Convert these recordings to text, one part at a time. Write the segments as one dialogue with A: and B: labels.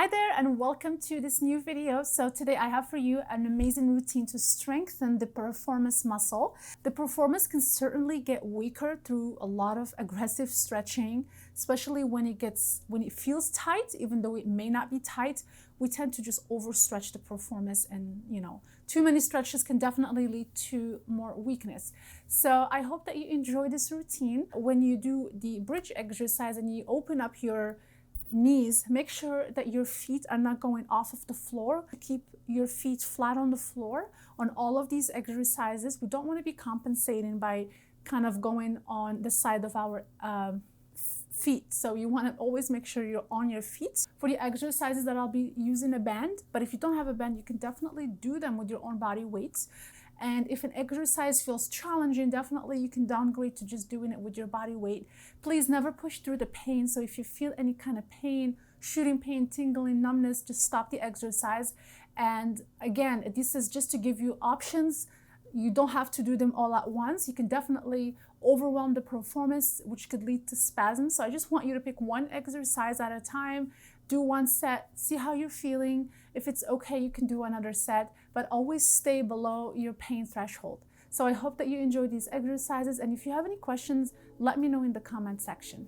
A: Hi there and welcome to this new video. So today I have for you an amazing routine to strengthen the piriformis muscle. The piriformis can certainly get weaker through a lot of aggressive stretching, especially when it feels tight. Even though it may not be tight, we tend to just overstretch the piriformis, and too many stretches can definitely lead to more weakness. So I hope that you enjoy this routine. When you do the bridge exercise and you open up your knees, make sure that your feet are not going off of the floor. Keep your feet flat on the floor on all of these exercises. We don't want to be compensating by kind of going on the side of our feet. So you want to always make sure you're on your feet. For the exercises that I'll be using a band, but if you don't have a band, you can definitely do them with your own body weights. And if an exercise feels challenging, definitely you can downgrade to just doing it with your body weight. Please never push through the pain. So if you feel any kind of pain, shooting pain, tingling, numbness, just stop the exercise. And again, this is just to give you options. You don't have to do them all at once. You can definitely overwhelm the piriformis, which could lead to spasms. So I just want you to pick one exercise at a time. Do one set, see how you're feeling. If it's okay, you can do another set, but always stay below your pain threshold. So I hope that you enjoy these exercises. And if you have any questions, let me know in the comment section.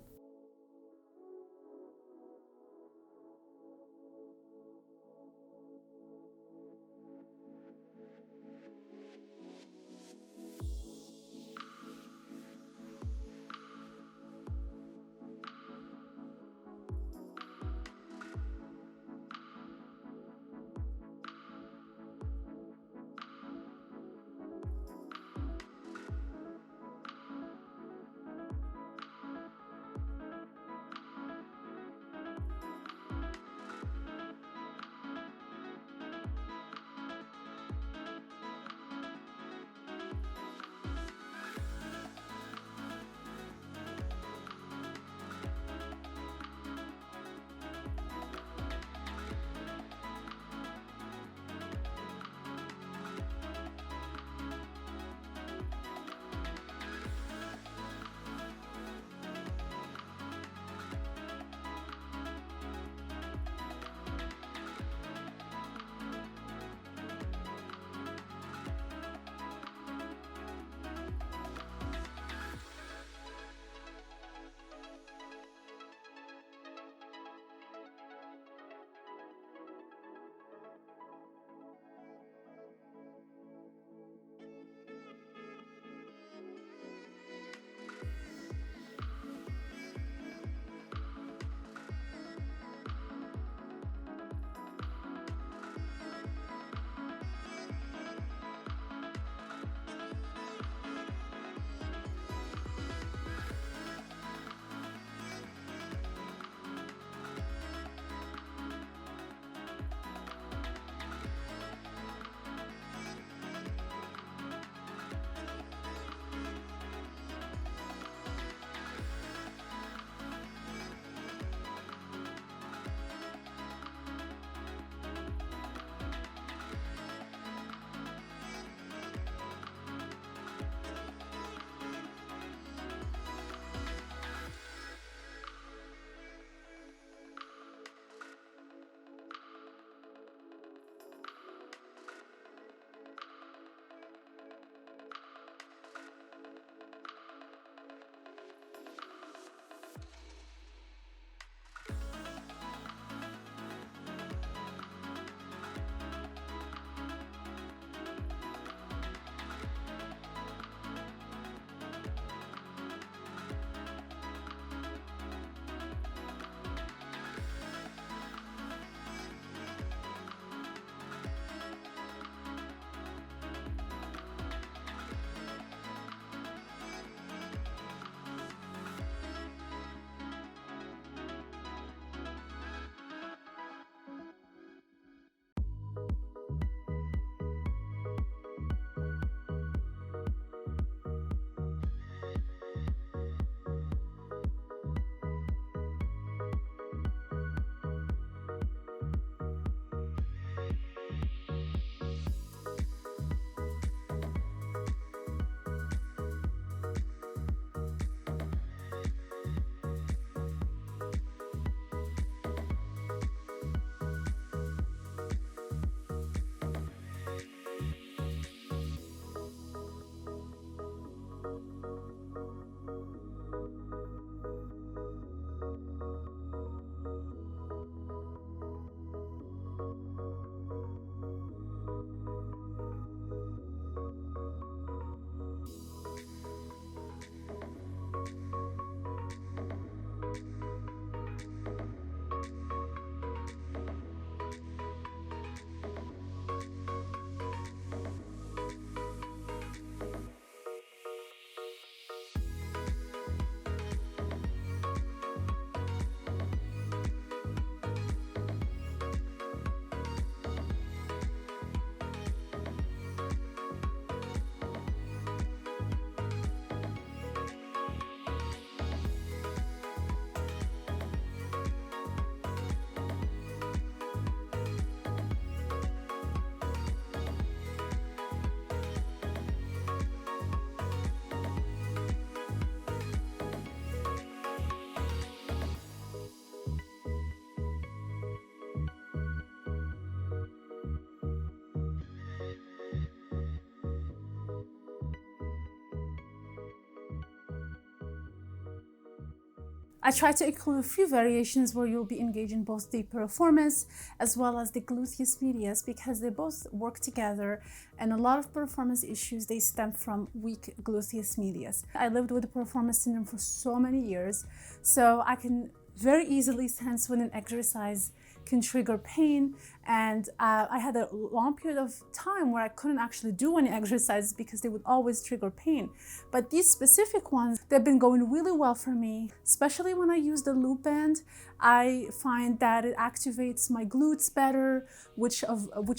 A: I try to include a few variations where you'll be engaging both the piriformis as well as the gluteus medius, because they both work together, and a lot of piriformis issues, they stem from weak gluteus medius. I lived with the piriformis syndrome for so many years, so I can very easily sense when an exercise can trigger pain, and I had a long period of time where I couldn't actually do any exercises because they would always trigger pain. But these specific ones, they've been going really well for me, especially when I use the loop band. I find that it activates my glutes better, which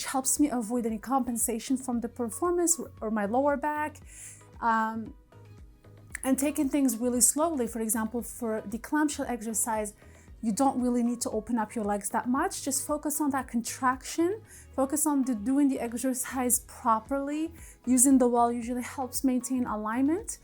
A: helps me avoid any compensation from the piriformis or my lower back. And taking things really slowly. For example, for the clamshell exercise, you don't really need to open up your legs that much. Just focus on that contraction. Focus on doing the exercise properly. Using the wall usually helps maintain alignment,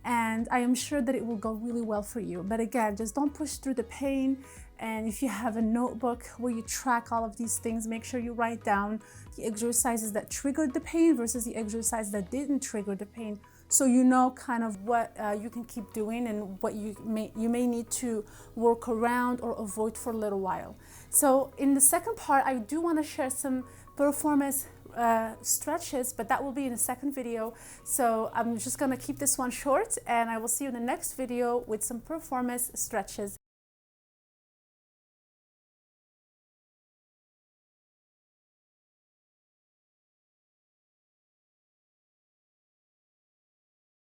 A: and I am sure that it will go really well for you. But again, just don't push through the pain. And if you have a notebook where you track all of these things, make sure you write down the exercises that triggered the pain versus the exercise that didn't trigger the pain, so you know kind of what you can keep doing and what you may need to work around or avoid for a little while. So in the second part, I do want to share some piriformis stretches, but that will be in the second video. So I'm just going to keep this one short, and I will see you in the next video with some piriformis stretches.